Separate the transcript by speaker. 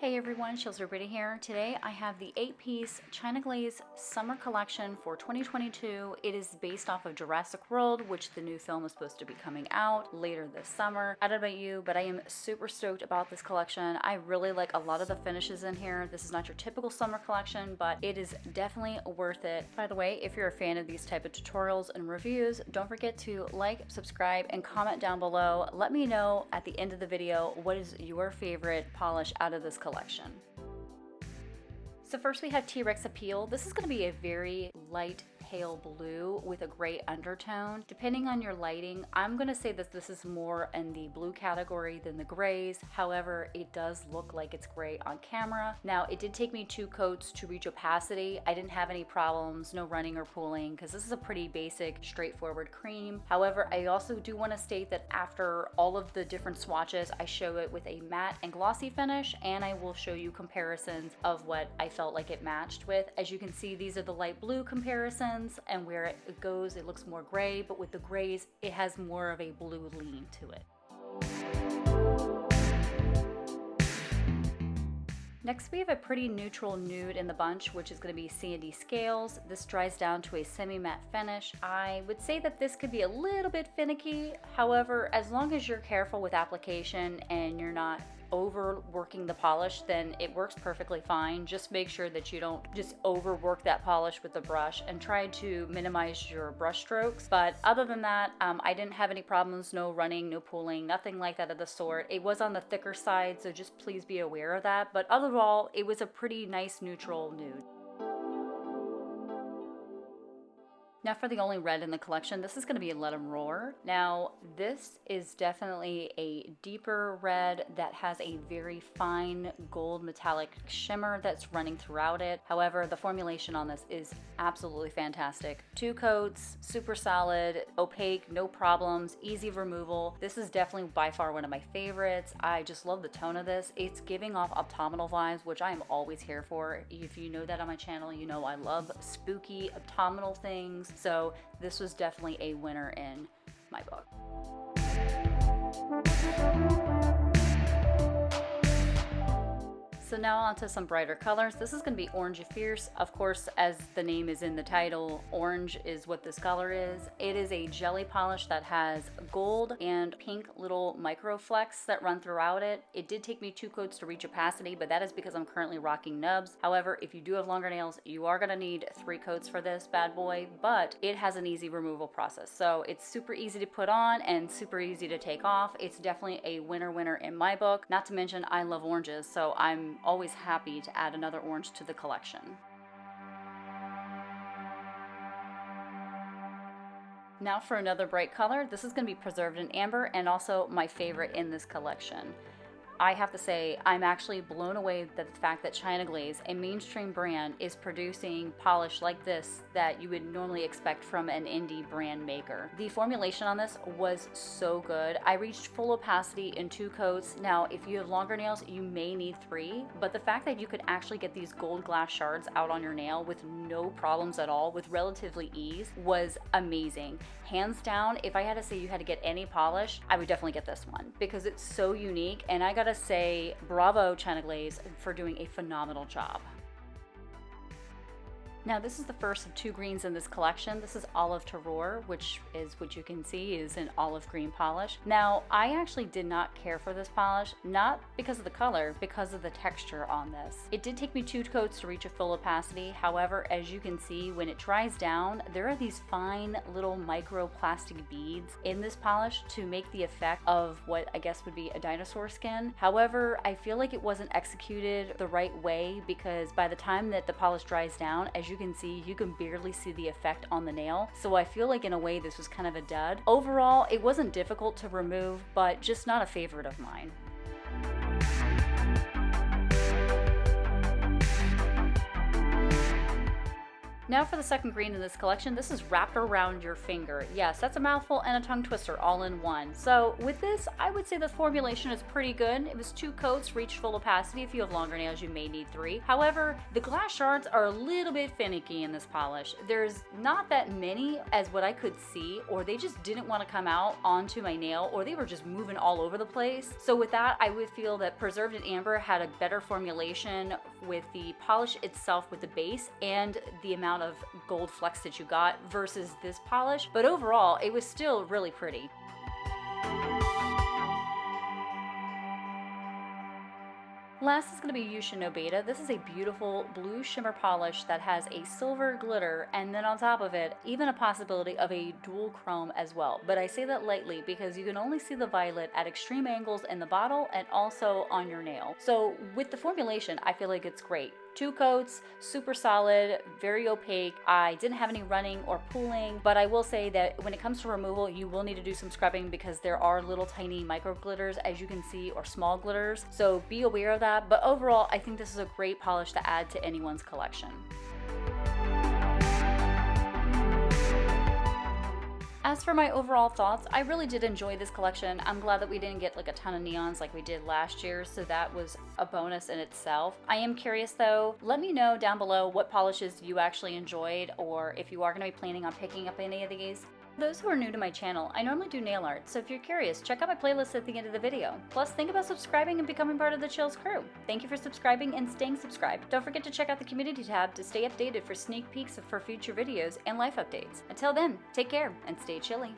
Speaker 1: Hey everyone, 𝘃𝗶𝗱𝗃 here. Today I have the 8-piece China Glaze Summer Collection for 2022. It is based off of Jurassic World, which the new film is supposed to be coming out later this summer. I don't know about you, but I am super stoked about this collection. I really like a lot of the finishes in here. This is not your typical summer collection, but it is definitely worth it. By the way, if you're a fan of these type of tutorials and reviews, don't forget to like, subscribe, and comment down below. Let me know at the end of the video what is your favorite polish out of this collection. So first we have TRex Appeal. This is going to be a very light pale blue with a gray undertone. Depending on your lighting, I'm going to say that this is more in the blue category than the grays. However, it does look like it's gray on camera. Now, it did take me 2 coats to reach opacity. I didn't have any problems, no running or pooling, because this is a pretty basic, straightforward cream. However, I also do want to state that after all of the different swatches, I show it with a matte and glossy finish, and I will show you comparisons of what I felt like it matched with. As you can see, these are the light blue comparisons, and where it goes, it looks more gray, but with the grays, it has more of a blue lean to it. Next, we have a pretty neutral nude in the bunch, which is going to be Sandy Scales. This dries down to a semi-matte finish. I would say that this could be a little bit finicky. However, as long as you're careful with application and you're not overworking the polish, then it works perfectly fine. Just make sure that you don't just overwork that polish with the brush and try to minimize your brush strokes. But other than that, I didn't have any problems, no running, no pooling, nothing like that of the sort. It was on the thicker side, so just please be aware of that. But overall, it was a pretty nice neutral nude. Now for the only red in the collection, this is going to be Let 'Em Roar. Now this is definitely a deeper red that has a very fine gold metallic shimmer that's running throughout it. However, the formulation on this is absolutely fantastic. 2 coats, super solid, opaque, no problems, easy removal. This is definitely by far one of my favorites. I just love the tone of this. It's giving off optominal vibes, which I am always here for. If you know that on my channel, you know I love spooky optominal things. So this was definitely a winner in my book. So now on to some brighter colors. This is going to be Orangey Fierce. Of course, as the name is in the title, orange is what this color is. It is a jelly polish that has gold and pink little micro flecks that run throughout it. It did take me 2 coats to reach opacity, but that is because I'm currently rocking nubs. However, if you do have longer nails, you are going to need 3 coats for this bad boy, but it has an easy removal process. So it's super easy to put on and super easy to take off. It's definitely a winner in my book. Not to mention, I love oranges, so I'm always happy to add another orange to the collection. Now for another bright color. This is going to be Preserved in Amber, and also my favorite in this collection. I have to say, I'm actually blown away at the fact that China Glaze, a mainstream brand, is producing polish like this that you would normally expect from an indie brand maker. The formulation on this was so good. I reached full opacity in 2 coats. Now, if you have longer nails, you may need 3, but the fact that you could actually get these gold glass shards out on your nail with no problems at all, with relatively ease, was amazing. Hands down, if I had to say you had to get any polish, I would definitely get this one because it's so unique, and I gotta say bravo China Glaze for doing a phenomenal job. Now this is the first of 2 greens in this collection. This is Olive Terroir, which is what you can see is an olive green polish. Now I actually did not care for this polish, not because of the color, because of the texture on this. It did take me 2 coats to reach a full opacity. However, as you can see, when it dries down, there are these fine little microplastic beads in this polish to make the effect of what I guess would be a dinosaur skin. However, I feel like it wasn't executed the right way because by the time that the polish dries down, as you can see, you can barely see the effect on the nail. So I feel like in a way this was kind of a dud. Overall, it wasn't difficult to remove, but just not a favorite of mine. Now for the second green in this collection, this is Raptor Around Your Finger. Yes, that's a mouthful and a tongue twister all in one. So with this, I would say the formulation is pretty good. It was 2 coats, reached full opacity. If you have longer nails, you may need 3. However, the glass shards are a little bit finicky in this polish. There's not that many as what I could see, or they just didn't want to come out onto my nail, or they were just moving all over the place. So with that, I would feel that Preserved in Amber had a better formulation with the polish itself with the base and the amount of gold flecks that you got versus this polish, but overall it was still really pretty. Last is going to be 𝘃𝗵𝗵𝘃𝗿. This is a beautiful blue shimmer polish that has a silver glitter, and then on top of it, even a possibility of a dual chrome as well. But I say that lightly because you can only see the violet at extreme angles in the bottle and also on your nail. So with the formulation, I feel like it's great. 2 coats, super solid, very opaque. I didn't have any running or pooling, but I will say that when it comes to removal, you will need to do some scrubbing because there are little tiny micro glitters, as you can see, or small glitters. So be aware of that. But overall, I think this is a great polish to add to anyone's collection. As for my overall thoughts, I really did enjoy this collection. I'm glad that we didn't get like a ton of neons like we did last year, so that was a bonus in itself. I am curious though, let me know down below what polishes you actually enjoyed, or if you are going to be planning on picking up any of these. Those who are new to my channel, I normally do nail art, so if you're curious, check out my playlist at the end of the video. Plus, think about subscribing and becoming part of the Chills crew. Thank you for subscribing and staying subscribed. Don't forget to check out the community tab to stay updated for sneak peeks for future videos and life updates. Until then, take care and stay chilly.